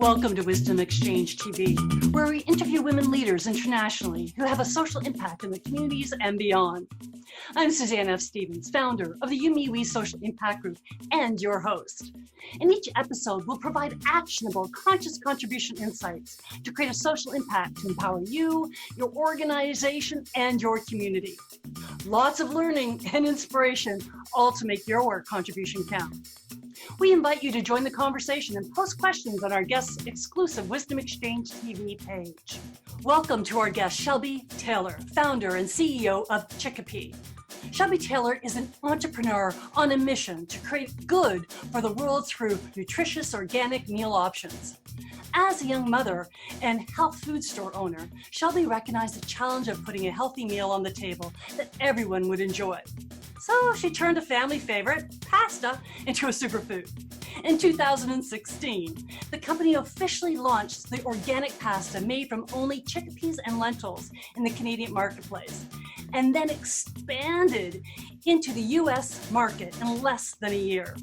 Welcome to Wisdom Exchange TV, where we interview women leaders internationally who have a social impact in the communities and beyond. I'm Suzanne F. founder of the YouMeWe Social Impact Group and your host. In each episode, we'll provide actionable, conscious contribution insights to create a social impact to empower you, your organization, and your community. Lots of learning and inspiration, all to make your contribution count. We invite you to join the conversation and post questions on our guest's exclusive Wisdom Exchange TV page. Welcome to our guest, Shelby Taylor, founder and CEO of Chickapea. Shelby Taylor is an entrepreneur on a mission to create good for the world through nutritious organic meal options. As a young mother and health food store owner, Shelby recognized the challenge of putting a healthy meal on the table that everyone would enjoy. So she turned a family favorite, pasta, into a superfood. In 2016, the company officially launched the organic pasta made from only chickpeas and lentils in the Canadian marketplace, and then expanded into the US market in less than a year.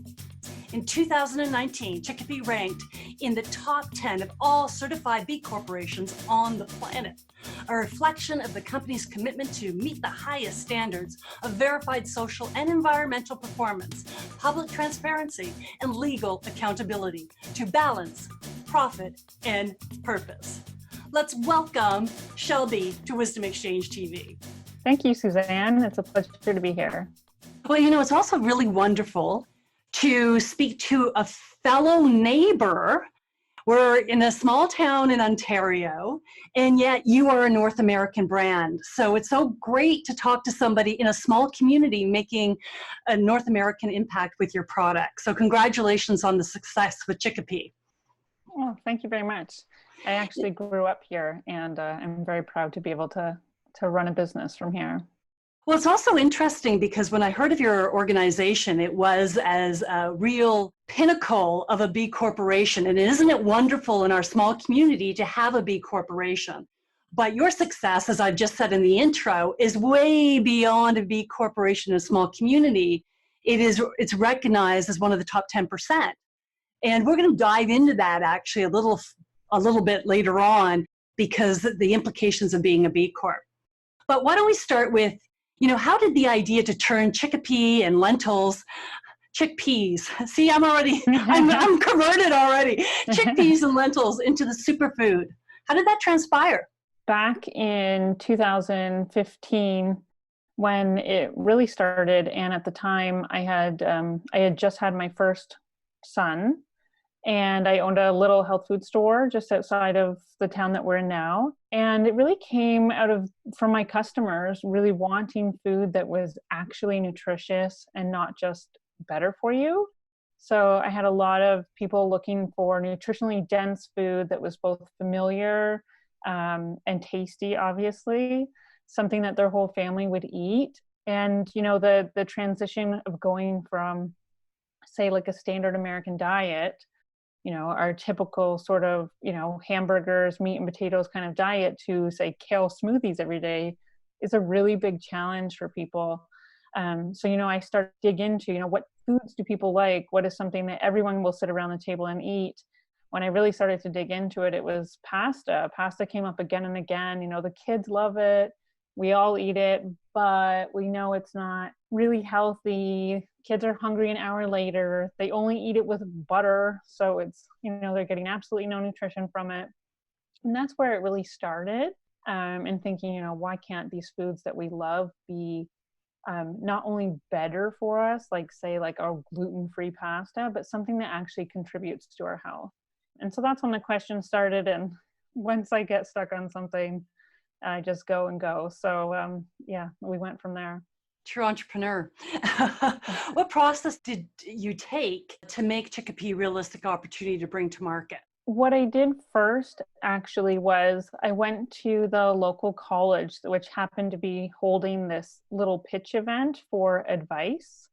In 2019, Chickapea ranked in the top 10 of all certified B corporations on the planet, a reflection of the company's commitment to meet the highest standards of verified social and environmental performance, public transparency, and legal accountability to balance profit and purpose. Let's welcome Shelby to Wisdom Exchange TV. Thank you, Suzanne. It's a pleasure to be here. Well, it's also really wonderful to speak to a fellow neighbor. We're in a small town in Ontario, and yet you are a North American brand. So it's so great to talk to somebody in a small community making a North American impact with your product. So congratulations on the success with Chickapea. Oh, thank you very much. I actually grew up here, and I'm very proud to be able to run a business from here. Well, it's also interesting because when I heard of your organization, it was as a real pinnacle of a B corporation. And isn't it wonderful in our small community to have a B corporation? But your success, as I've just said in the intro, is way beyond a B corporation in a small community. It's recognized as one of the top 10%. And we're going to dive into that actually a little bit later on because the implications of being a B Corp. But why don't we start with, how did the idea to turn chickpea and lentils, chickpeas, see, I'm converted already, chickpeas and lentils into the superfood? How did that transpire? Back in 2015, when it really started, and at the time I had just had my first son, and I owned a little health food store just outside of the town that we're in now. And it really came from my customers really wanting food that was actually nutritious and not just better for you. So I had a lot of people looking for nutritionally dense food that was both familiar and tasty, obviously, something that their whole family would eat. And, the transition of going from, say, like a standard American diet, our typical sort of, hamburgers, meat and potatoes kind of diet to, say, kale smoothies every day is a really big challenge for people. So, I start to dig into, what foods do people like? What is something that everyone will sit around the table and eat? When I really started to dig into it, it was pasta. Pasta came up again and again. The kids love it. We all eat it, but we know it's not really healthy. Kids are hungry an hour later. They only eat it with butter. So it's, they're getting absolutely no nutrition from it. And that's where it really started. And thinking, why can't these foods that we love be not only better for us, like say like our gluten-free pasta, but something that actually contributes to our health. And so that's when the question started. And once I get stuck on something, I just go and go. So we went from there. True entrepreneur. What process did you take to make Chickapea a realistic opportunity to bring to market? What I did first actually was I went to the local college, which happened to be holding this little pitch event for advice.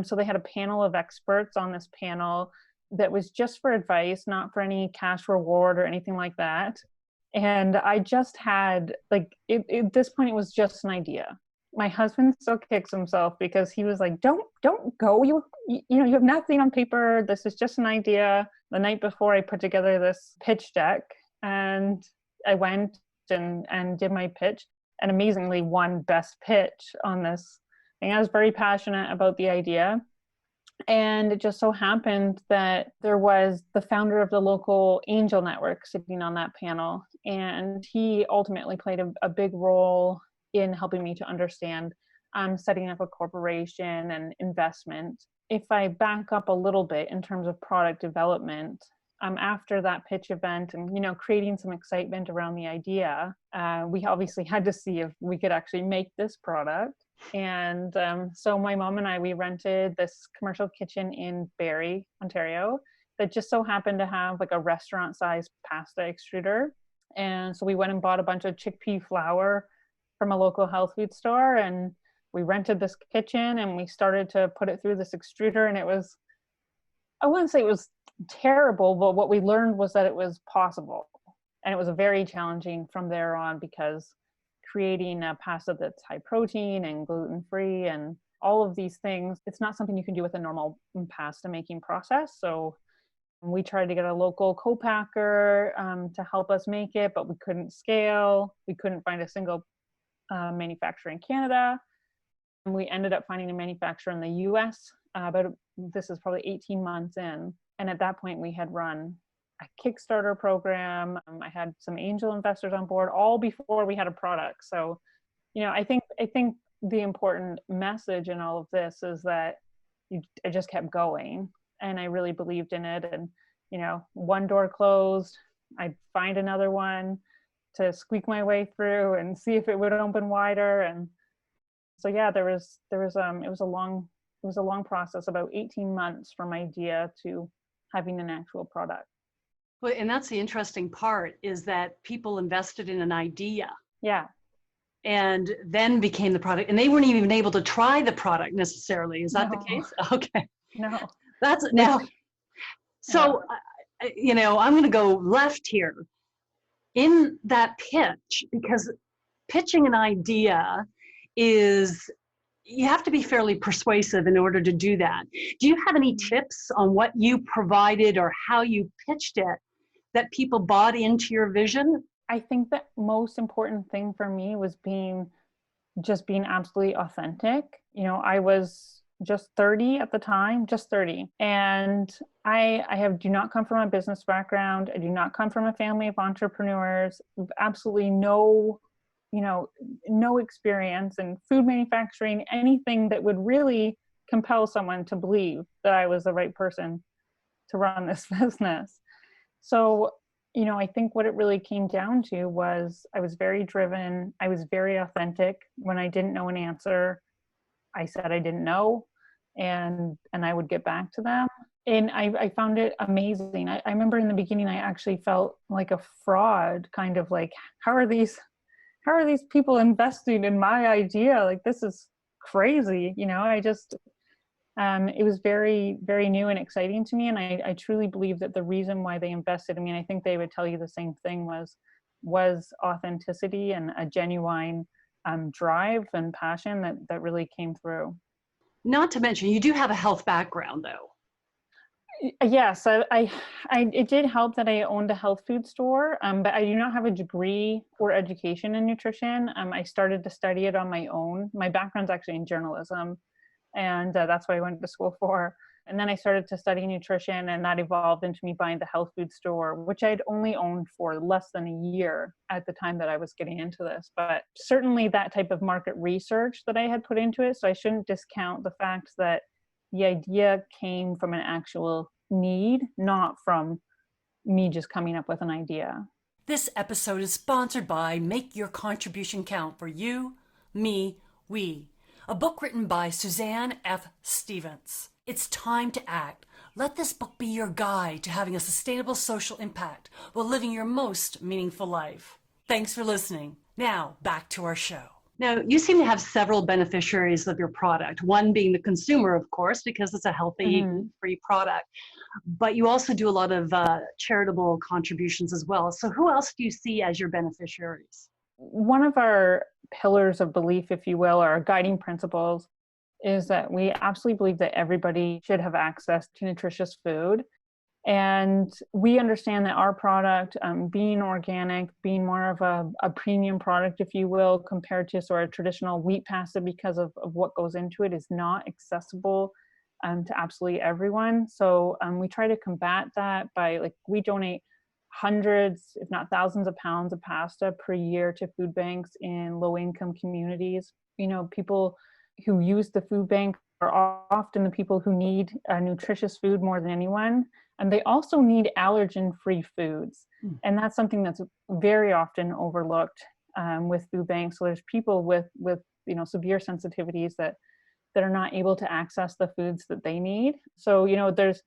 So they had a panel of experts on this panel that was just for advice, not for any cash reward or anything like that. And I just had, at this point, it was just an idea. my husband still kicks himself because he was like, don't go. You have nothing on paper. This is just an idea. The night before, I put together this pitch deck, and I went and did my pitch, and amazingly won best pitch on this thing. I was very passionate about the idea. And it just so happened that there was the founder of the local angel network sitting on that panel. And he ultimately played a big role in helping me to understand setting up a corporation and investment. If I back up a little bit in terms of product development, after that pitch event and, creating some excitement around the idea, we obviously had to see if we could actually make this product. And so my mom and I, we rented this commercial kitchen in Barrie, Ontario, that just so happened to have like a restaurant-sized pasta extruder. And so we went and bought a bunch of chickpea flour from a local health food store, and we rented this kitchen and we started to put it through this extruder. And it was, I wouldn't say it was terrible, but what we learned was that it was possible. And it was very challenging from there on, because creating a pasta that's high protein and gluten-free and all of these things, it's not something you can do with a normal pasta making process. So we tried to get a local co-packer to help us make it, but we couldn't scale. We couldn't find a single manufacturer in Canada. And we ended up finding a manufacturer in the US, but this is probably 18 months in. And at that point we had run a Kickstarter program. I had some angel investors on board all before we had a product. So, I think the important message in all of this is that I just kept going, and I really believed in it. And, one door closed, I'd find another one to squeak my way through and see if it would open wider. And so, yeah, it was a long process, about 18 months from idea to having an actual product. Well, and that's the interesting part, is that people invested in an idea. Yeah. And then became the product, and they weren't even able to try the product necessarily. Is that the case? Okay. No. That's now. So, I'm going to go left here in that pitch, because pitching an idea you have to be fairly persuasive in order to do that. Do you have any tips on what you provided or how you pitched it that people bought into your vision? I think the most important thing for me was being absolutely authentic. I was just 30 at the time, just 30. And I do not come from a business background. I do not come from a family of entrepreneurs. Absolutely no experience in food manufacturing, anything that would really compel someone to believe that I was the right person to run this business. So, I think what it really came down to was I was very driven. I was very authentic. When I didn't know an answer, I said I didn't know, and I would get back to them. And I found it amazing. I remember in the beginning, I actually felt like a fraud, kind of like, how are these people investing in my idea? Like, this is crazy. It was very, very new and exciting to me. And I truly believe that the reason why they invested in me, and I think they would tell you the same thing, was authenticity and a genuine drive and passion that really came through. Not to mention, you do have a health background, though. Yes, it did help that I owned a health food store, but I do not have a degree or education in nutrition. I started to study it on my own. My background's actually in journalism, and that's what I went to school for. And then I started to study nutrition, and that evolved into me buying the health food store, which I'd only owned for less than a year at the time that I was getting into this. But certainly that type of market research that I had put into it, so I shouldn't discount the fact that the idea came from an actual need, not from me just coming up with an idea. This episode is sponsored by Make Your Contribution Count for You, Me, We, a book written by Suzanne F. Stevens. It's time to act. Let this book be your guide to having a sustainable social impact while living your most meaningful life. Thanks for listening. Now, back to our show. Now, you seem to have several beneficiaries of your product, one being the consumer, of course, because it's a healthy, free product. But you also do a lot of charitable contributions as well. So who else do you see as your beneficiaries? one of our pillars of belief, if you will, or our guiding principles, is that we absolutely believe that everybody should have access to nutritious food. And we understand that our product, being organic, being more of a premium product, if you will, compared to sort of traditional wheat pasta because of what goes into it, is not accessible to absolutely everyone. So we try to combat that by, we donate hundreds, if not thousands of pounds of pasta per year to food banks in low-income communities. People who use the food bank are often the people who need nutritious food more than anyone. And they also need allergen-free foods. And that's something that's very often overlooked with food banks. So there's people with severe sensitivities that are not able to access the foods that they need. So, there's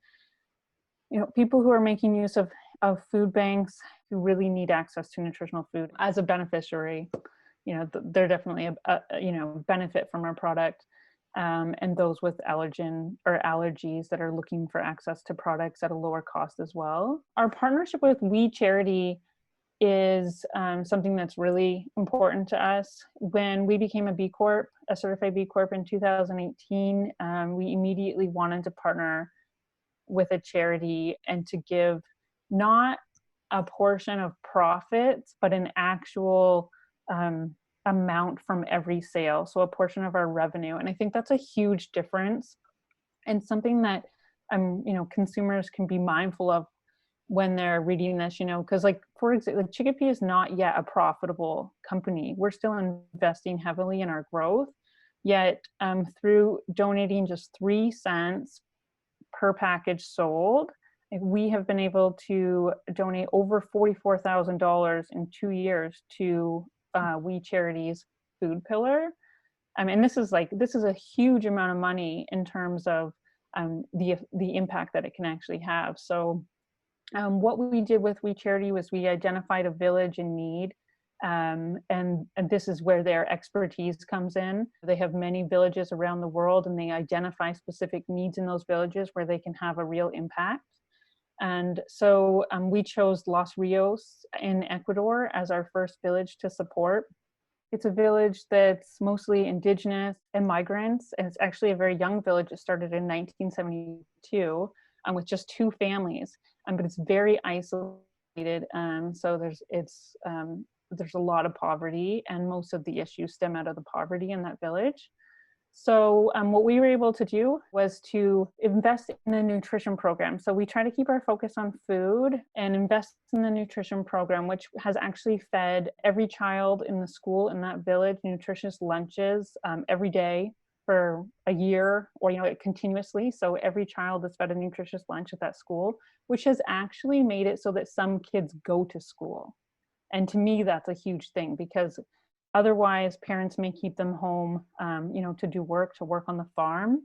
people who are making use of food banks who really need access to nutritional food. As a beneficiary, they're definitely a benefit from our product. And those with allergen or allergies that are looking for access to products at a lower cost as well. Our partnership with We Charity is something that's really important to us. When we became a B-Corp, a certified B-Corp in 2018, we immediately wanted to partner with a charity and to give not a portion of profits, but an actual amount from every sale. So a portion of our revenue. And I think that's a huge difference and something that, consumers can be mindful of when they're reading this, because for example, Chickapea is not yet a profitable company. We're still investing heavily in our growth, yet through donating just 3 cents per package sold, we have been able to donate over $44,000 in 2 years to We Charity's food pillar. And this is a huge amount of money in terms of the impact that it can actually have. So what we did with We Charity was we identified a village in need, and this is where their expertise comes in. They have many villages around the world, and they identify specific needs in those villages where they can have a real impact. And so we chose Los Rios in Ecuador as our first village to support. It's a village that's mostly indigenous and migrants, and it's actually a very young village. It started in 1972 with just 2 families, but it's very isolated. So there's a lot of poverty, and most of the issues stem out of the poverty in that village. So what we were able to do was to invest in the nutrition program. So we try to keep our focus on food and invest in the nutrition program, which has actually fed every child in the school in that village nutritious lunches every day for a year, or continuously. So every child is fed a nutritious lunch at that school, which has actually made it so that some kids go to school. And to me, that's a huge thing, because otherwise, parents may keep them home, to work on the farm.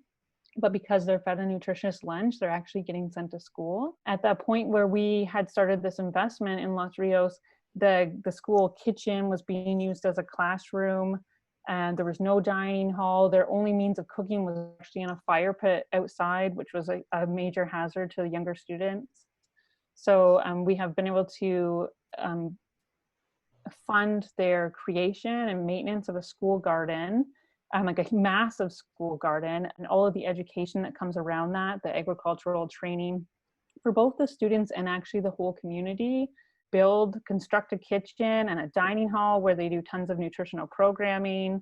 But because they're fed a nutritious lunch, they're actually getting sent to school. At that point where we had started this investment in Los Rios, the school kitchen was being used as a classroom, and there was no dining hall. Their only means of cooking was actually in a fire pit outside, which was a major hazard to the younger students. So we have been able to fund their creation and maintenance of a school garden, like a massive school garden, and all of the education that comes around that, the agricultural training for both the students and actually the whole community. Construct a kitchen and a dining hall where they do tons of nutritional programming,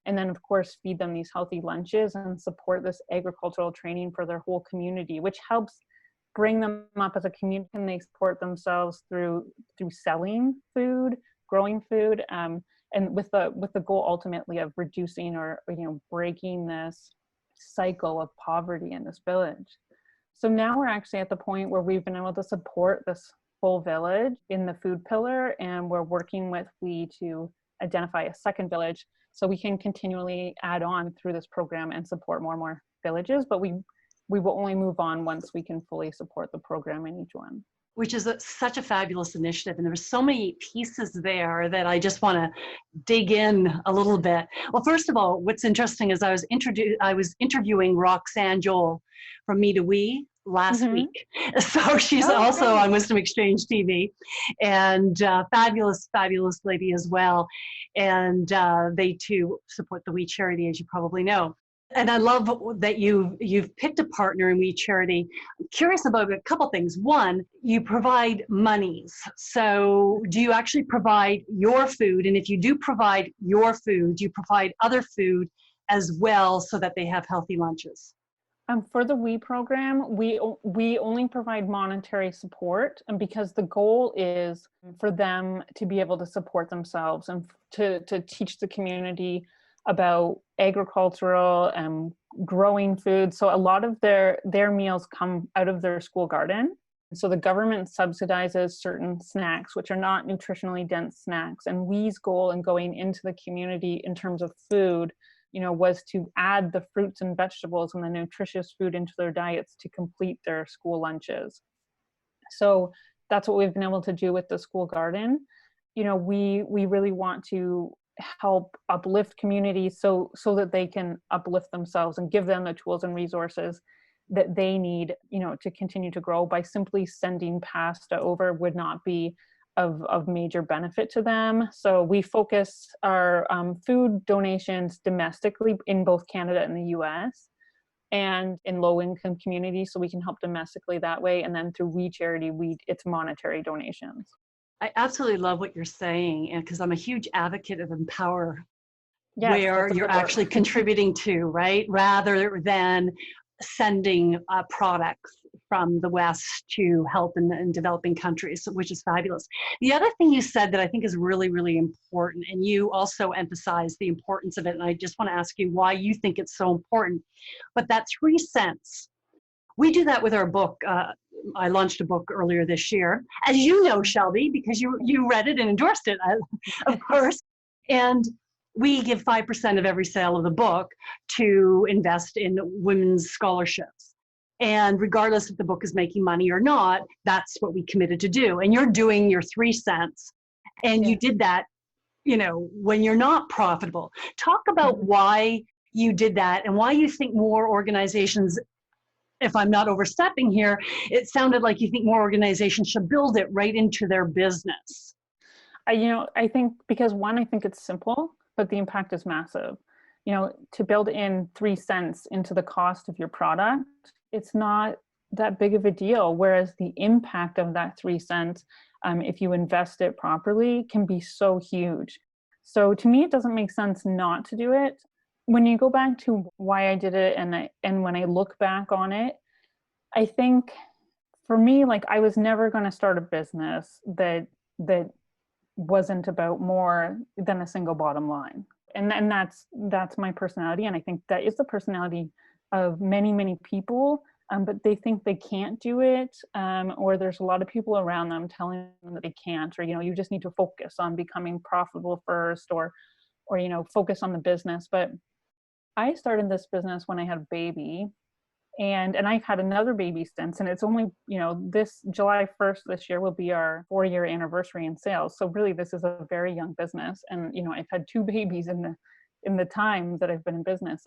and then of course feed them these healthy lunches and support this agricultural training for their whole community, which helps bring them up as a community, and they support themselves through selling food, growing food, and with the goal ultimately of reducing or breaking this cycle of poverty in this village. So now we're actually at the point where we've been able to support this whole village in the food pillar, and we're working with We to identify a second village so we can continually add on through this program and support more and more villages. But we will only move on once we can fully support the program in each one. Which is such a fabulous initiative. And there's so many pieces there that I just want to dig in a little bit. Well, first of all, what's interesting is I was interviewing Roxanne Joel from Me to We, last Mm-hmm. week. So she's Oh, also great. on Wisdom Exchange TV, and fabulous, fabulous lady as well. And they too support the We Charity, as you probably know. And I love that you've picked a partner in We Charity. I'm curious about a couple things. One, you provide monies. So do you actually provide your food? And if you do provide your food, do you provide other food as well so that they have healthy lunches? For the We program, we only provide monetary support, and because the goal is for them to be able to support themselves and to teach the community about agricultural and growing food. So a lot of their meals come out of their school garden. So the government subsidizes certain snacks, which are not nutritionally dense snacks. And We's goal in going into the community in terms of food, was to add the fruits and vegetables and the nutritious food into their diets to complete their school lunches. So that's what we've been able to do with the school garden. We really want to help uplift communities so that they can uplift themselves and give them the tools and resources that they need, to continue to grow. By simply sending pasta over would not be of major benefit to them. So we focus our food donations domestically in both Canada and the US and in low-income communities, so we can help domestically that way. And then through We Charity, it's monetary donations. I absolutely love what you're saying, and because I'm a huge advocate of Empower, Yes, where you're actually contributing to, right? Rather than sending products from the West to help in developing countries, which is fabulous. The other thing you said that I think is really, really important, and you also emphasized the importance of it, and I just want to ask you why you think it's so important, but that 3 cents. We do that with our book. I launched a book earlier this year, as you know, Shelby, because you read it and endorsed it, of course. And we give 5% of every sale of the book to invest in women's scholarships. And regardless if the book is making money or not, that's what we committed to do. And you're doing your 3 cents. And you did that, when you're not profitable. Talk about why you did that and why you think more organizations, if I'm not overstepping here, it sounded like you think more organizations should build it right into their business. I think because one, I think it's simple, but the impact is massive. To build in 3 cents into the cost of your product, it's not that big of a deal. Whereas the impact of that 3 cents, if you invest it properly, can be so huge. So to me, it doesn't make sense not to do it. When you go back to why I did it, and when I look back on it, I think for me, like, I was never going to start a business that wasn't about more than a single bottom line. And that's my personality. And I think that is the personality of many, many people, but they think they can't do it, or there's a lot of people around them telling them that they can't, or, you just need to focus on becoming profitable first, or focus on the business. But I started this business when I had a baby, and I've had another baby since, and it's only, this July 1st this year will be our 4-year anniversary in sales. So really, this is a very young business, and I've had 2 babies in the time that I've been in business.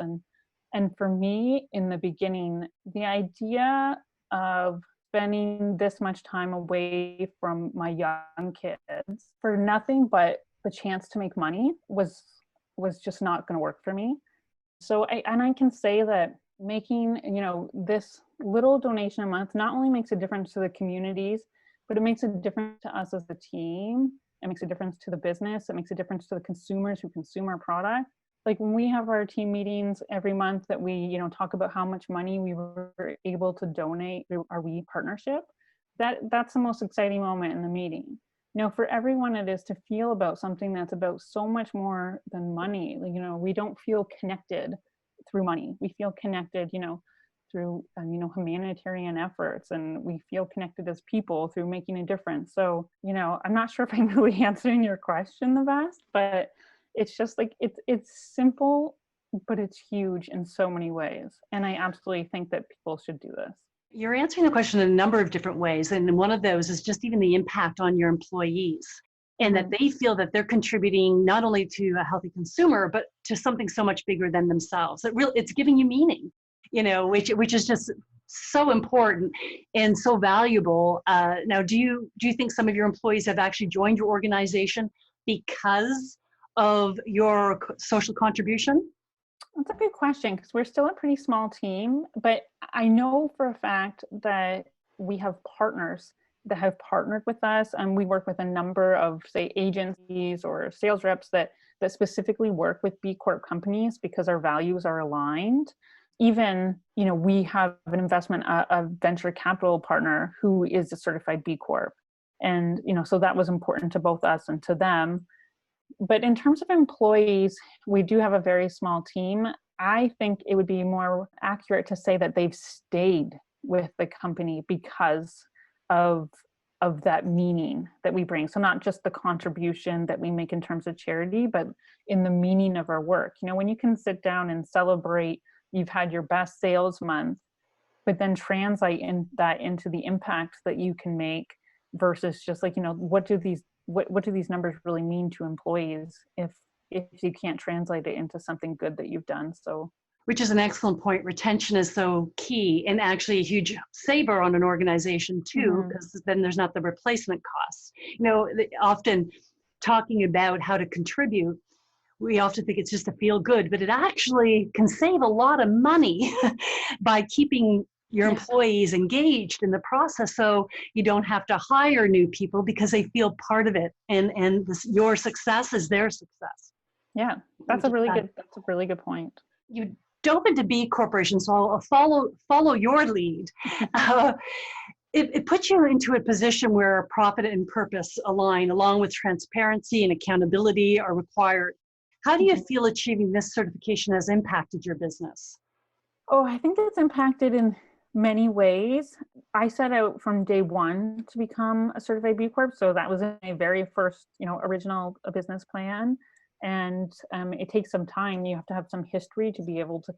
And for me, in the beginning, the idea of spending this much time away from my young kids for nothing but the chance to make money was just not going to work for me. So I can say that making, this little donation a month not only makes a difference to the communities, but it makes a difference to us as a team. It makes a difference to the business. It makes a difference to the consumers who consume our product. Like when we have our team meetings every month that we, talk about how much money we were able to donate through our We partnership, that's the most exciting moment in the meeting. For everyone, it is to feel about something that's about so much more than money. We don't feel connected through money. We feel connected, through, humanitarian efforts, and we feel connected as people through making a difference. So, I'm not sure if I'm really answering your question the best, but it's just like, it's simple, but it's huge in so many ways. And I absolutely think that people should do this. You're answering the question in a number of different ways. And one of those is just even the impact on your employees, and that they feel that they're contributing not only to a healthy consumer, but to something so much bigger than themselves. It's giving you meaning, which is just so important and so valuable. Now, do you think some of your employees have actually joined your organization because of your social contribution? That's a good question because we're still a pretty small team, but I know for a fact that we have partners that have partnered with us, and we work with a number of, say, agencies or sales reps that specifically work with B Corp companies because our values are aligned. Even, we have an investment, a venture capital partner who is a certified B Corp. And, so that was important to both us and to them. But in terms of employees, we do have a very small team. I think it would be more accurate to say that they've stayed with the company because of that meaning that we bring. So not just the contribution that we make in terms of charity, but in the meaning of our work. When you can sit down and celebrate, you've had your best sales month, but then translate that into the impact that you can make versus just like, what do these numbers really mean to employees if you can't translate it into something good that you've done? So, which is an excellent point. Retention is so key and actually a huge saver on an organization too, because then there's not the replacement costs. Often talking about how to contribute, we often think it's just to feel good, but it actually can save a lot of money by keeping your employees engaged in the process, so you don't have to hire new people because they feel part of it, and your success is their success. Yeah, that's a really good point. You dove into B Corporation, so I'll follow your lead. It puts you into a position where profit and purpose align, along with transparency and accountability are required. How do you feel achieving this certification has impacted your business? Oh, I think it's impacted in many ways. I set out from day one to become a certified B Corp. So that was my very first, original business plan. And it takes some time. You have to have some history to be able to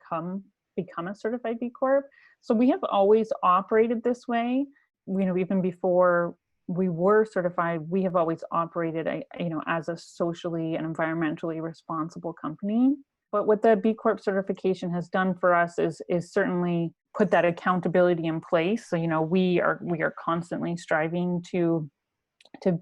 become a certified B Corp. So we have always operated this way. Even before we were certified, we have always operated, as a socially and environmentally responsible company. But what the B Corp certification has done for us is certainly put that accountability in place. So, we are constantly striving to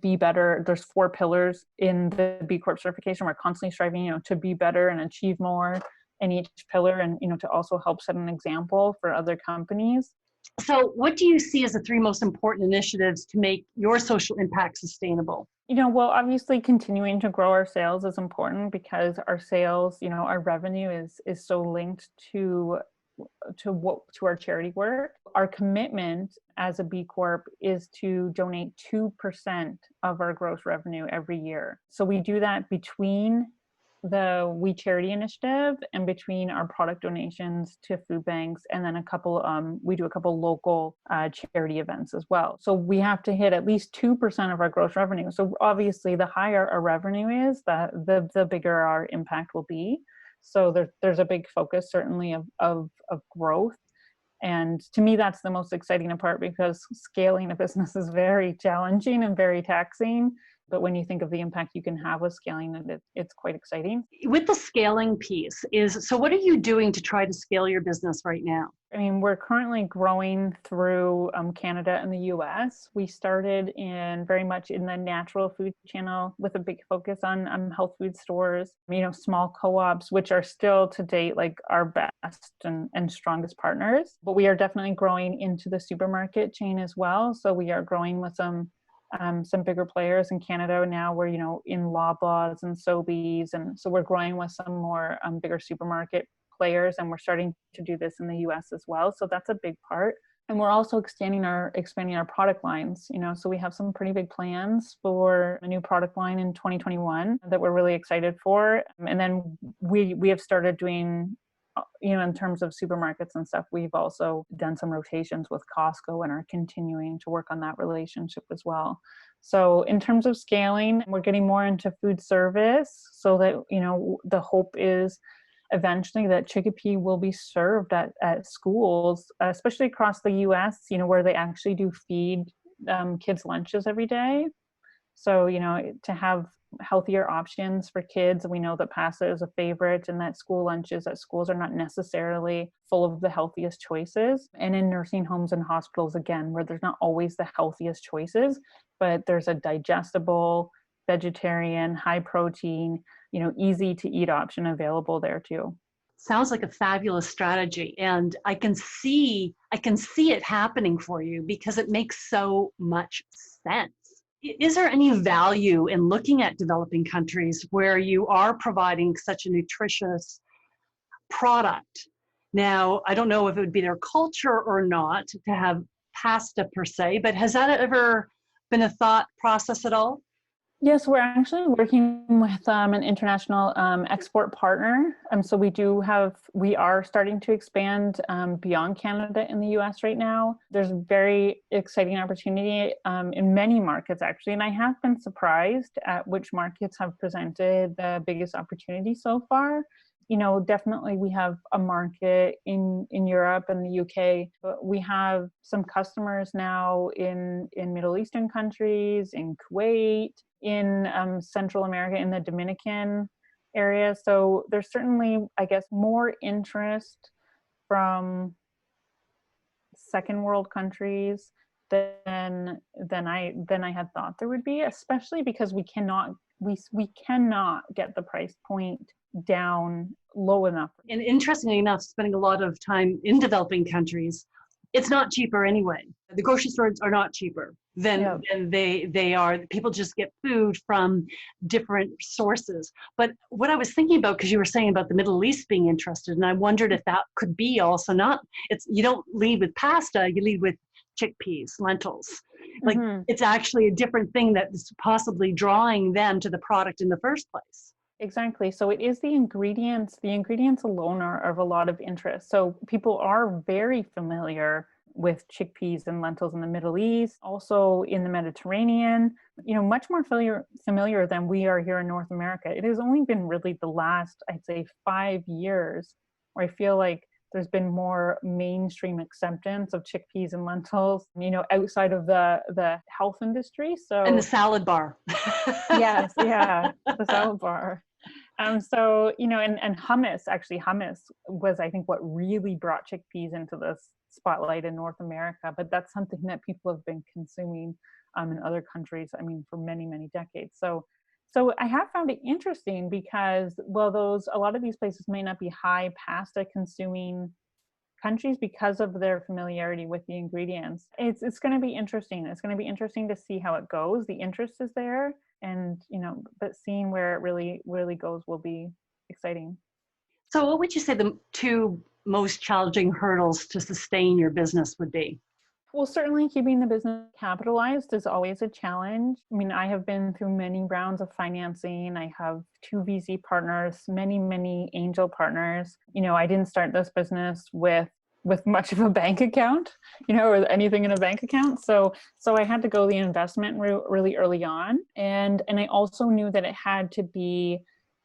be better. There's 4 pillars in the B Corp certification. We're constantly striving, to be better and achieve more in each pillar, and, to also help set an example for other companies. So what do you see as the 3 most important initiatives to make your social impact sustainable? Well, obviously continuing to grow our sales is important because our sales, our revenue is so linked to our charity work. Our commitment as a B Corp is to donate 2% of our gross revenue every year. So we do that between the We Charity Initiative and between our product donations to food banks, and then we do a couple local charity events as well. So we have to hit at least 2% of our gross revenue. So obviously the higher our revenue is, the bigger our impact will be. So there's a big focus certainly of growth. And to me, that's the most exciting part, because scaling a business is very challenging and very taxing. But when you think of the impact you can have with scaling it, it's quite exciting. With the scaling piece, so what are you doing to try to scale your business right now? I mean, we're currently growing through Canada and the US. We started very much in the natural food channel with a big focus on health food stores, small co-ops, which are still to date like our best and strongest partners. But we are definitely growing into the supermarket chain as well. So we are growing with some bigger players in Canada now. We're, in Loblaws and Sobeys. And so we're growing with some more bigger supermarket players, and we're starting to do this in the US as well. So that's a big part. And we're also expanding our product lines, so we have some pretty big plans for a new product line in 2021 that we're really excited for. And then we have started doing, in terms of supermarkets and stuff, we've also done some rotations with Costco and are continuing to work on that relationship as well. So in terms of scaling, we're getting more into food service, so that, the hope is eventually that Chickapea will be served at schools, especially across the US, where they actually do feed kids lunches every day. So, to have healthier options for kids, we know that pasta is a favorite, and that school lunches at schools are not necessarily full of the healthiest choices. And in nursing homes and hospitals, again, where there's not always the healthiest choices, but there's a digestible, vegetarian, high protein, easy to eat option available there too. Sounds like a fabulous strategy, and I can see it happening for you because it makes so much sense. Is there any value in looking at developing countries where you are providing such a nutritious product? Now, I don't know if it would be their culture or not to have pasta per se, but has that ever been a thought process at all? Yes, we're actually working with an international export partner. So we are starting to expand beyond Canada in the US right now. There's a very exciting opportunity in many markets, actually. And I have been surprised at which markets have presented the biggest opportunity so far. Definitely we have a market in Europe and the UK, but we have some customers now in Middle Eastern countries, in Kuwait, in Central America, in the Dominican area. So there's certainly, I guess, more interest from second world countries than I had thought there would be, especially because we cannot get the price point down low enough. And interestingly enough, spending a lot of time in developing countries, it's not cheaper anyway. The grocery stores are not cheaper than they are. People just get food from different sources. But what I was thinking about, because you were saying about the Middle East being interested, and I wondered if that could be also you don't lead with pasta, you lead with chickpeas, lentils. Like it's actually a different thing that's possibly drawing them to the product in the first place. Exactly. So it is the ingredients. The ingredients alone are of a lot of interest. So people are very familiar with chickpeas and lentils in the Middle East, also in the Mediterranean, much more familiar than we are here in North America. It has only been really the last, I'd say, 5 years where I feel like there's been more mainstream acceptance of chickpeas and lentils, outside of the health industry. So and the salad bar. Yes, yeah, the salad bar. So, and hummus was, I think, what really brought chickpeas into the spotlight in North America, but that's something that people have been consuming in other countries, for many, many decades. So I have found it interesting because, well, a lot of these places may not be high pasta consuming countries because of their familiarity with the ingredients. It's going to be interesting. It's going to be interesting to see how it goes. The interest is there, and but seeing where it really goes will be exciting. So what would you say the two most challenging hurdles to sustain your business would be? Well, certainly keeping the business capitalized is always a challenge. I have been through many rounds of financing. I have 2 VC partners, many, many angel partners. I didn't start this business with much of a bank account, or anything in a bank account. So I had to go the investment route really early on. And I also knew that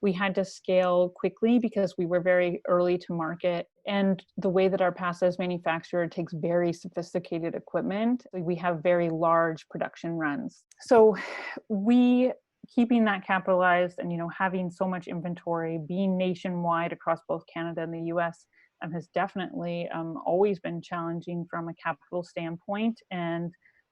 we had to scale quickly because we were very early to market. And the way that our pasta is manufactured takes very sophisticated equipment. We have very large production runs. So keeping that capitalized and, having so much inventory, being nationwide across both Canada and the US has definitely always been challenging from a capital standpoint,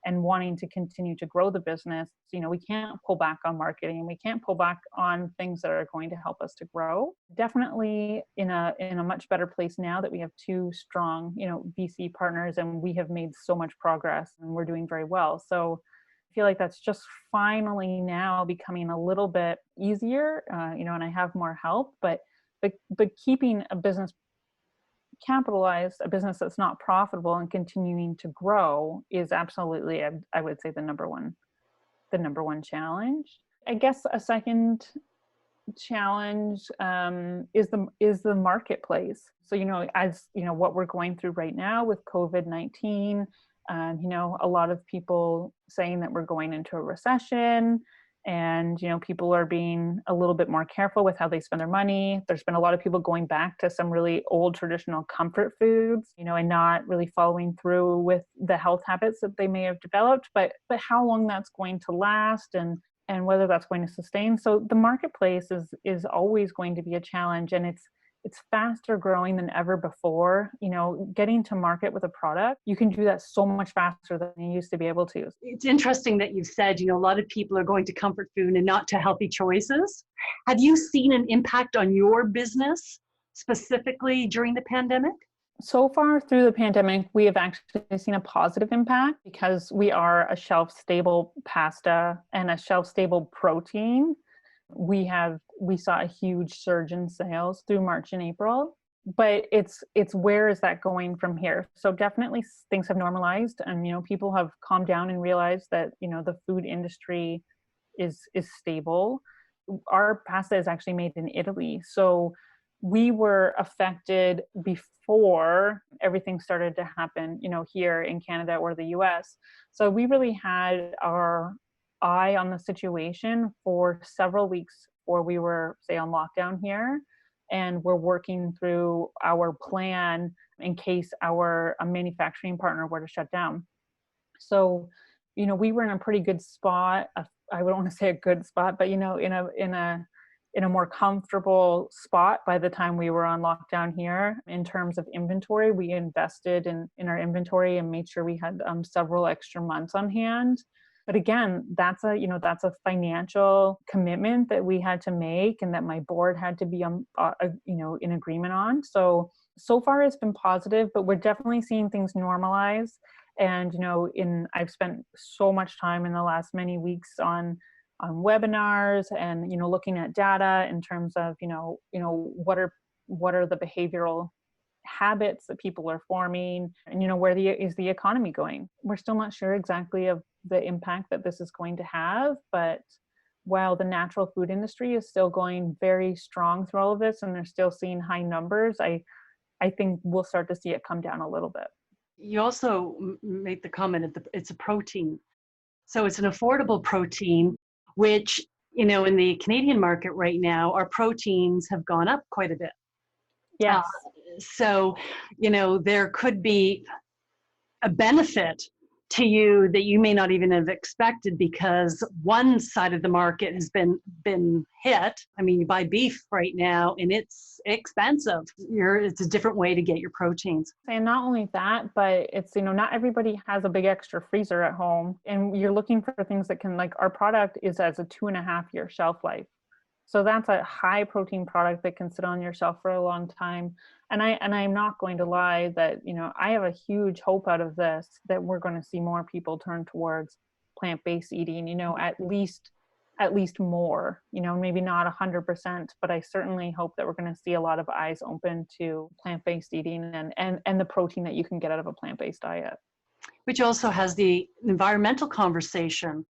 and wanting to continue to grow the business. We can't pull back on marketing. We can't pull back on things that are going to help us to grow. Definitely in a much better place now that we have 2 strong, VC partners, and we have made so much progress and we're doing very well. So I feel like that's just finally now becoming a little bit easier, and I have more help, but keeping a business capitalized, a business that's not profitable and continuing to grow is absolutely, I would say, the number one challenge. I guess a second challenge is the marketplace. So, as what we're going through right now with COVID-19, a lot of people saying that we're going into a recession. And, people are being a little bit more careful with how they spend their money. There's been a lot of people going back to some really old traditional comfort foods, and not really following through with the health habits that they may have developed, but how long that's going to last, and and whether that's going to sustain. So the marketplace is always going to be a challenge, and it's faster growing than ever before. Getting to market with a product, you can do that so much faster than you used to be able to. It's interesting that you've said, a lot of people are going to comfort food and not to healthy choices. Have you seen an impact on your business specifically during the pandemic? So far through the pandemic, we have actually seen a positive impact because we are a shelf-stable pasta and a shelf-stable protein. We saw a huge surge in sales through March and April, but it's where is that going from here? So definitely things have normalized, and people have calmed down and realized that the food industry is stable. Our pasta is actually made in Italy, so we were affected before everything started to happen, here in Canada or the US. So we really had our eye on the situation for several weeks before we were, say, on lockdown here. And we're working through our plan in case our manufacturing partner were to shut down. So, we were in a pretty good spot. I wouldn't want to say a good spot, but, in a more comfortable spot by the time we were on lockdown here. In terms of inventory, we invested in our inventory and made sure we had several extra months on hand. But again, that's a financial commitment that we had to make and that my board had to be in agreement on. So far it's been positive, but we're definitely seeing things normalize. And I've spent so much time in the last many weeks on webinars and looking at data in terms of what are the behavioral habits that people are forming, and where is the economy going. We're still not sure exactly of the impact that this is going to have, but while the natural food industry is still going very strong through all of this and they're still seeing high numbers, I think we'll start to see it come down a little bit. You also made the comment that it's a protein, so it's an affordable protein, which, in the Canadian market right now, our proteins have gone up quite a bit. Yes. So, there could be a benefit to you that you may not even have expected because one side of the market has been hit. I mean, you buy beef right now and it's expensive. It's a different way to get your proteins. And not only that, but it's, not everybody has a big extra freezer at home, and you're looking for things that can, like, our product is as a 2.5-year shelf life. So that's a high protein product that can sit on your shelf for a long time. And I'm not going to lie that, I have a huge hope out of this that we're going to see more people turn towards plant-based eating, at least more, maybe not 100%, but I certainly hope that we're going to see a lot of eyes open to plant-based eating and the protein that you can get out of a plant-based diet. Which also has the environmental conversation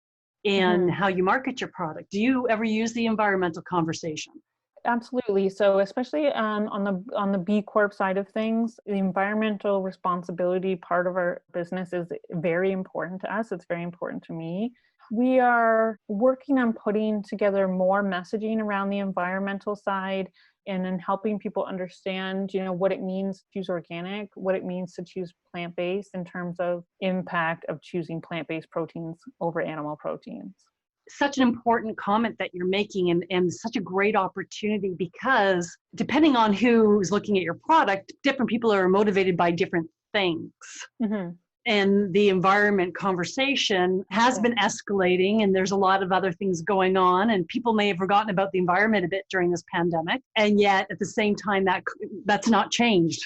in how you market your product. Do you ever use the environmental conversation? Absolutely. So especially on the B-Corp side of things, the environmental responsibility part of our business is very important to us. It's very important to me. We are working on putting together more messaging around the environmental side and in helping people understand, what it means to choose organic, what it means to choose plant-based in terms of impact of choosing plant-based proteins over animal proteins. Such an important comment that you're making, and such a great opportunity, because depending on who's looking at your product, different people are motivated by different things. Mm-hmm. And the environment conversation has been escalating, and there's a lot of other things going on, and people may have forgotten about the environment a bit during this pandemic, and yet at the same time that's not changed.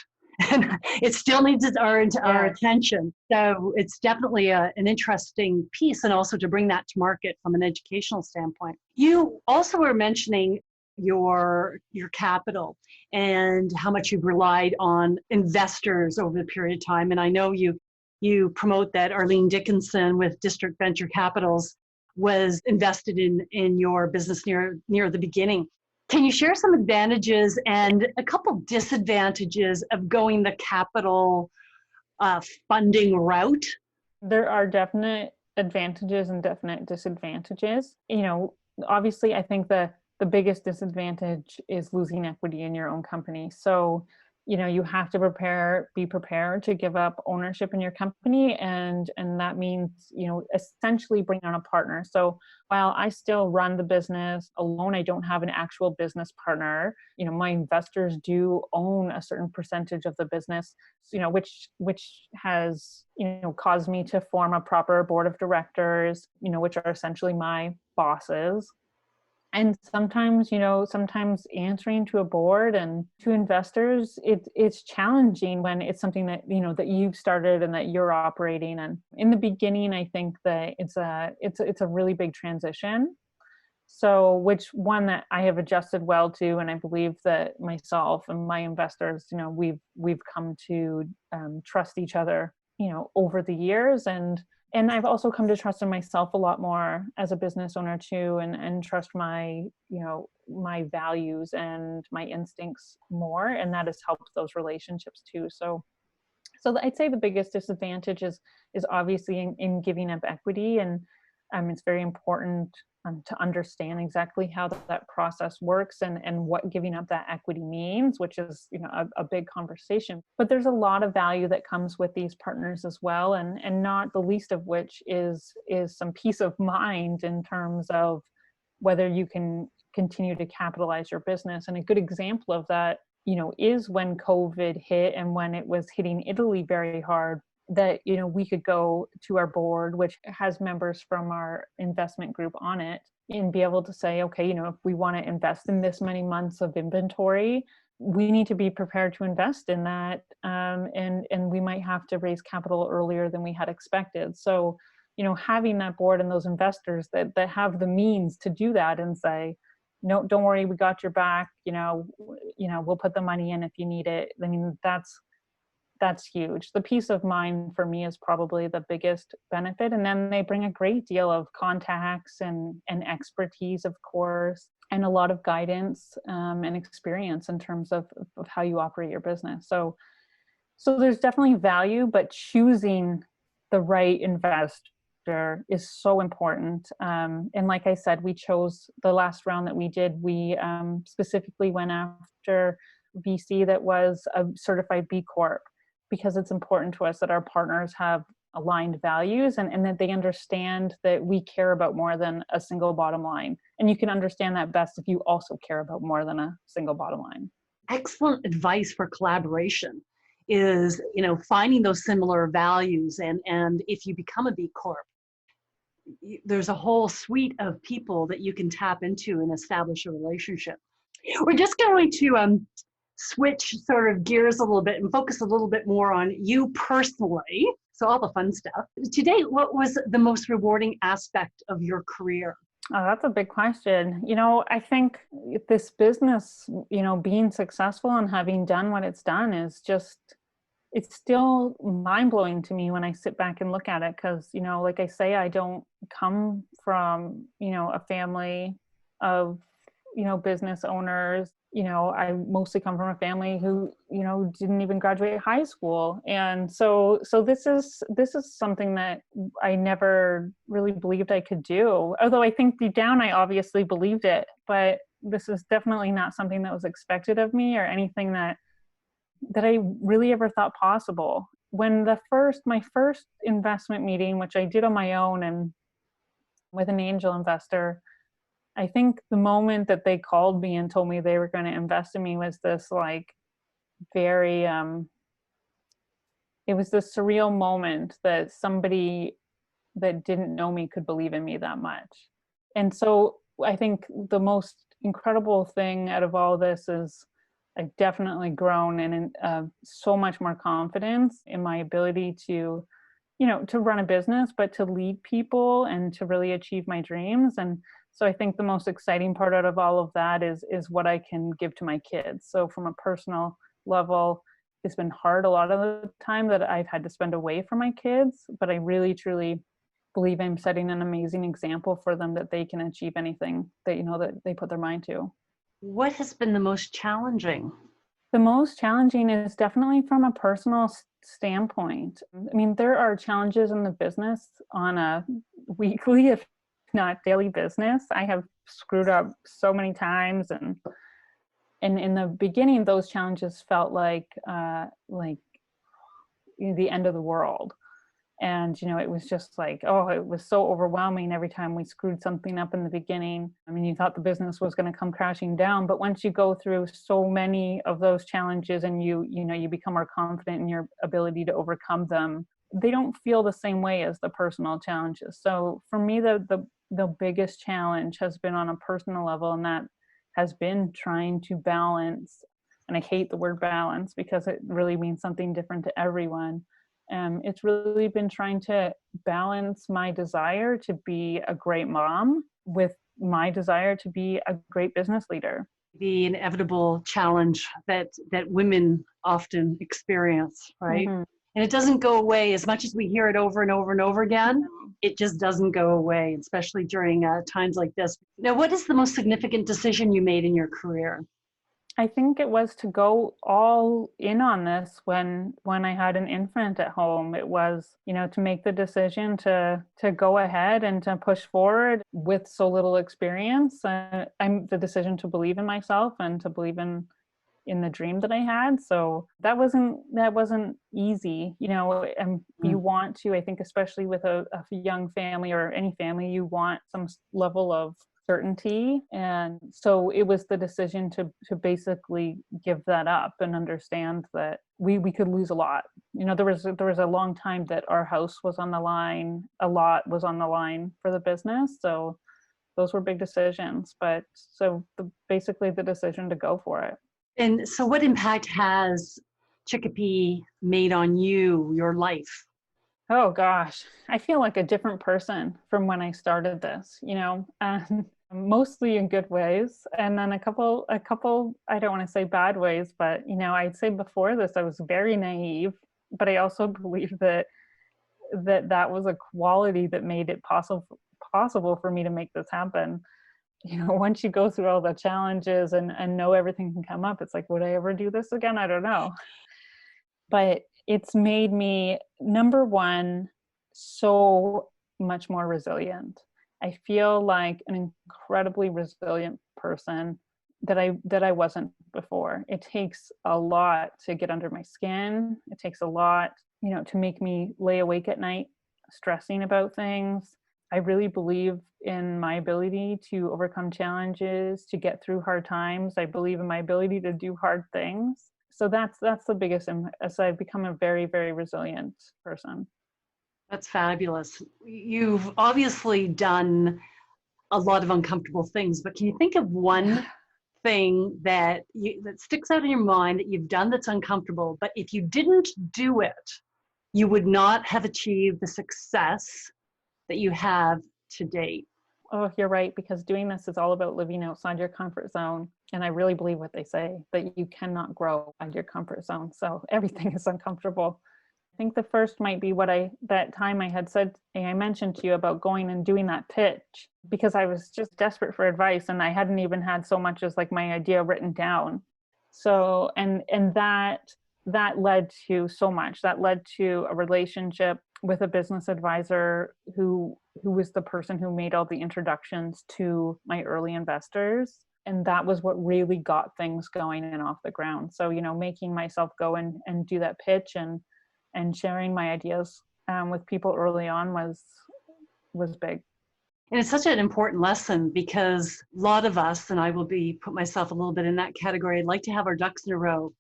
And it still needs our attention. So it's definitely an interesting piece, and also to bring that to market from an educational standpoint. You also were mentioning your capital and how much you've relied on investors over the period of time. And I know you promote that Arlene Dickinson with District Venture Capitals was invested in your business near the beginning. Can you share some advantages and a couple disadvantages of going the capital funding route? There are definite advantages and definite disadvantages. Obviously, I think the biggest disadvantage is losing equity in your own company. So, you have to be prepared to give up ownership in your company. And that means, essentially bring on a partner. So while I still run the business alone, I don't have an actual business partner. My investors do own a certain percentage of the business, which has, caused me to form a proper board of directors, which are essentially my bosses. And sometimes, sometimes answering to a board and to investors, it's challenging when it's something that, that you've started and that you're operating. And in the beginning, I think that it's a really big transition. So which one that I have adjusted well to, and I believe that myself and my investors, we've come to trust each other, over the years. And I've also come to trust in myself a lot more as a business owner too, and trust my, my values and my instincts more. And that has helped those relationships too. So I'd say the biggest disadvantage is obviously in giving up equity. And it's very important to understand exactly how that process works and what giving up that equity means, which is, a big conversation. But there's a lot of value that comes with these partners as well. And not the least of which is some peace of mind in terms of whether you can continue to capitalize your business. And a good example of that, is when COVID hit and when it was hitting Italy very hard, that, we could go to our board, which has members from our investment group on it, and be able to say, okay, if we want to invest in this many months of inventory, we need to be prepared to invest in that. And we might have to raise capital earlier than we had expected. So, having that board and those investors that have the means to do that and say, no, don't worry, we got your back, we'll put the money in if you need it. I mean, that's huge. The peace of mind for me is probably the biggest benefit. And then they bring a great deal of contacts and expertise, of course, and a lot of guidance and experience in terms of how you operate your business. So there's definitely value, but choosing the right investor is so important. And like I said, we chose the last round that we did. We specifically went after VC that was a certified B-Corp, because it's important to us that our partners have aligned values and that they understand that we care about more than a single bottom line. And you can understand that best if you also care about more than a single bottom line. Excellent advice for collaboration is, finding those similar values. And if you become a B Corp, there's a whole suite of people that you can tap into and establish a relationship. We're just going to switch sort of gears a little bit and focus a little bit more on you personally. So all the fun stuff. To date, what was the most rewarding aspect of your career? Oh, that's a big question. I think this business, being successful and having done what it's done is just, it's still mind-blowing to me when I sit back and look at it. Because, like I say, I don't come from, a family of, business owners. I mostly come from a family who, didn't even graduate high school. And so this is something that I never really believed I could do. Although I think deep down, I obviously believed it, but this is definitely not something that was expected of me or anything that I really ever thought possible. When my first investment meeting, which I did on my own and with an angel investor, I think the moment that they called me and told me they were going to invest in me was this very, it was this surreal moment that somebody that didn't know me could believe in me that much. And so I think the most incredible thing out of all this is I've definitely grown and so much more confidence in my ability to, to run a business, but to lead people and to really achieve my dreams. And so I think the most exciting part out of all of that is what I can give to my kids. So from a personal level, it's been hard a lot of the time that I've had to spend away from my kids, but I really, truly believe I'm setting an amazing example for them that they can achieve anything that, that they put their mind to. What has been the most challenging? The most challenging is definitely from a personal standpoint. I mean, there are challenges in the business on a weekly, if not daily business. I have screwed up so many times and And in the beginning, those challenges felt like the end of the world. And, it was just like, oh, it was so overwhelming every time we screwed something up in the beginning. I mean, you thought the business was going to come crashing down, but once you go through so many of those challenges and you become more confident in your ability to overcome them, they don't feel the same way as the personal challenges. So for me, the biggest challenge has been on a personal level, and that has been trying to balance, and I hate the word balance because it really means something different to everyone. It's really been trying to balance my desire to be a great mom with my desire to be a great business leader. The inevitable challenge that women often experience, right? Mm-hmm. And it doesn't go away as much as we hear it over and over and over again. It just doesn't go away, especially during times like this. Now, what is the most significant decision you made in your career? I think it was to go all in on this when I had an infant at home. It was, to make the decision to go ahead and to push forward with so little experience. The decision to believe in myself and to believe in the dream that I had. So that wasn't easy, and you want to, I think, especially with a young family or any family, you want some level of certainty. And so it was the decision to basically give that up and understand that we could lose a lot. There was a long time that our house was on the line, a lot was on the line for the business. So those were big decisions, but basically the decision to go for it. And so what impact has Chickapea made on you, your life? Oh gosh, I feel like a different person from when I started this, mostly in good ways. And then a couple, I don't want to say bad ways, but, I'd say before this, I was very naive, but I also believe that was a quality that made it possible for me to make this happen. Once you go through all the challenges and know everything can come up, it's like, would I ever do this again? I don't know. But it's made me, number one, so much more resilient. I feel like an incredibly resilient person that I wasn't before. It takes a lot to get under my skin. It takes a lot, to make me lay awake at night, stressing about things. I really believe in my ability to overcome challenges, to get through hard times. I believe in my ability to do hard things. So that's the biggest, as I've become a very, very resilient person. That's fabulous. You've obviously done a lot of uncomfortable things, but can you think of one thing that sticks out in your mind that you've done that's uncomfortable, but if you didn't do it, you would not have achieved the success that you have to date? Oh, you're right, because doing this is all about living outside your comfort zone. And I really believe what they say, that you cannot grow out of your comfort zone. So everything is uncomfortable. I think the first might be that time I had said, I mentioned to you about going and doing that pitch, because I was just desperate for advice and I hadn't even had so much as like my idea written down. So, and that led to so much. That led to a relationship with a business advisor who was the person who made all the introductions to my early investors. And that was what really got things going and off the ground. So, making myself go and do that pitch and sharing my ideas with people early on was big. And it's such an important lesson because a lot of us, and I will put myself a little bit in that category, like to have our ducks in a row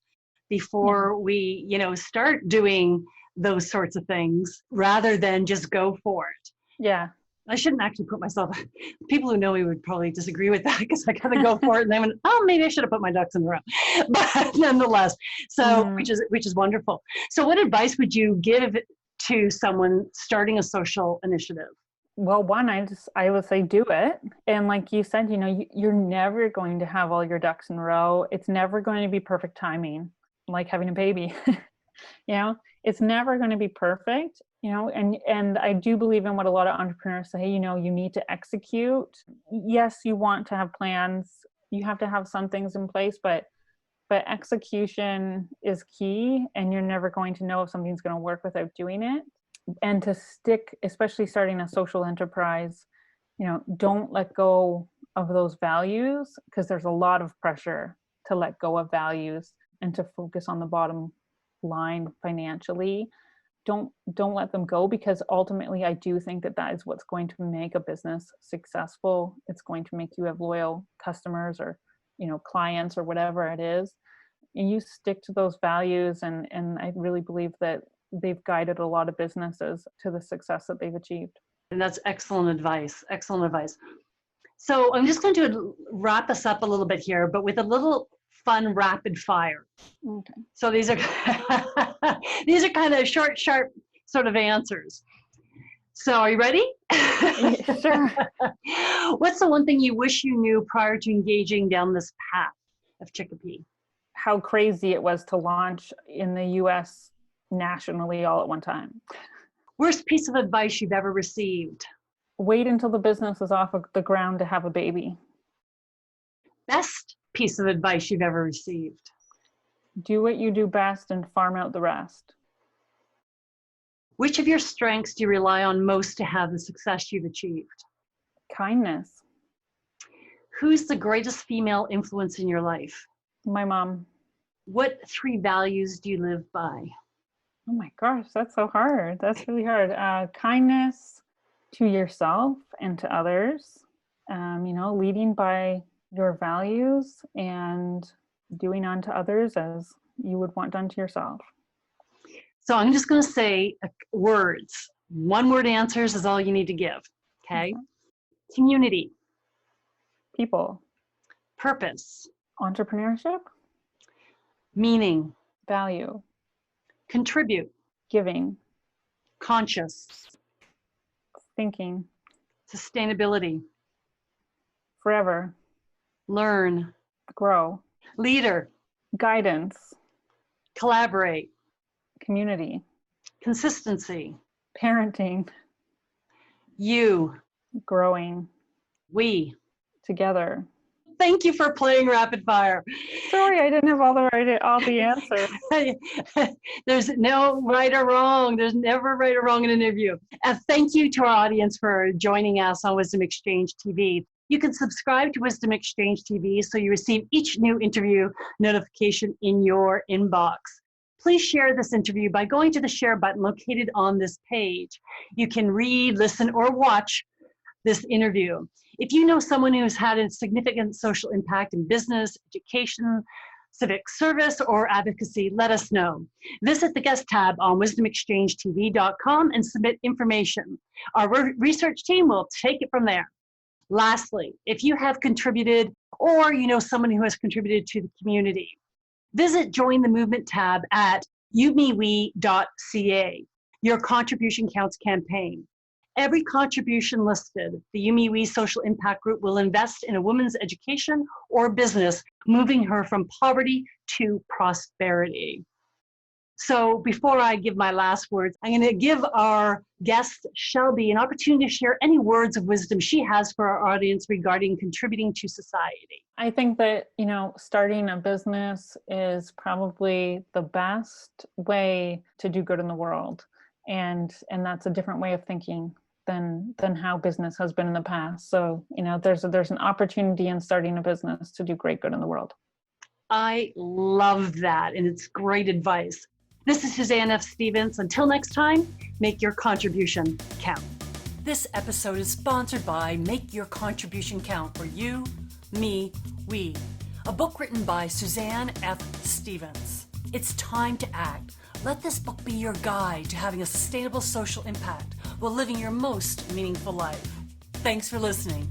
before we, start doing those sorts of things rather than just go for it. Yeah. I shouldn't actually put myself, people who know me would probably disagree with that because I kind of go for it and then, maybe I should have put my ducks in a row, but nonetheless, so which is wonderful. So what advice would you give to someone starting a social initiative? Well, one, I would say do it. And like you said, you're never going to have all your ducks in a row. It's never going to be perfect timing, like having a baby. It's never going to be perfect, and I do believe in what a lot of entrepreneurs say, you need to execute. Yes, you want to have plans. You have to have some things in place, but execution is key, and you're never going to know if something's going to work without doing it. And to stick, especially starting a social enterprise, don't let go of those values, because there's a lot of pressure to let go of values and to focus on the bottom line financially. Don't let them go, because ultimately I do think that is what's going to make a business successful. It's going to make you have loyal customers or, clients or whatever it is. And you stick to those values, and I really believe that they've guided a lot of businesses to the success that they've achieved. And that's excellent advice. Excellent advice. So I'm just going to wrap us up a little bit here, but with a little fun rapid fire. Okay. So these are these are kind of short, sharp sort of answers. So are you ready? Sure. What's the one thing you wish you knew prior to engaging down this path of Chickapea? How crazy it was to launch in the US nationally all at one time. Worst piece of advice you've ever received? Wait until the business is off of the ground to have a baby. Best piece of advice you've ever received? Do what you do best and farm out the rest. Which of your strengths do you rely on most to have the success you've achieved? Kindness. Who's the greatest female influence in your life? My mom. What 3 values do you live by? Oh my gosh, that's so hard. That's really hard. Kindness to yourself and to others. Leading by your values and doing unto others as you would want done to yourself. So I'm just going to say words. 1-word answers is all you need to give. Okay. Community. People. Purpose. Entrepreneurship. Meaning. Value. Contribute. Giving. Conscious. Thinking. Sustainability. Forever. Learn. Grow. Leader. Guidance. Collaborate. Community. Consistency. Parenting. You. Growing. We. Together. Thank you for playing rapid fire. Sorry, I didn't have all the answers. There's no right or wrong. There's never right or wrong in an interview. Thank you to our audience for joining us on Wisdom Exchange TV. You can subscribe to Wisdom Exchange TV so you receive each new interview notification in your inbox. Please share this interview by going to the share button located on this page. You can read, listen, or watch this interview. If you know someone who's had a significant social impact in business, education, civic service, or advocacy, let us know. Visit the guest tab on wisdomexchangetv.com and submit information. Our research team will take it from there. Lastly, if you have contributed or you know someone who has contributed to the community, visit Join the Movement tab at YouMeWe.ca, your contribution counts campaign. Every contribution listed, the YouMeWe Social Impact Group will invest in a woman's education or business, moving her from poverty to prosperity. So before I give my last words, I'm going to give our guest, Shelby, an opportunity to share any words of wisdom she has for our audience regarding contributing to society. I think that, starting a business is probably the best way to do good in the world. And that's a different way of thinking than how business has been in the past. So, there's an opportunity in starting a business to do great good in the world. I love that, and it's great advice. This is Suzanne F. Stevens. Until next time, make your contribution count. This episode is sponsored by Make Your Contribution Count for You, Me, We, a book written by Suzanne F. Stevens. It's time to act. Let this book be your guide to having a sustainable social impact while living your most meaningful life. Thanks for listening.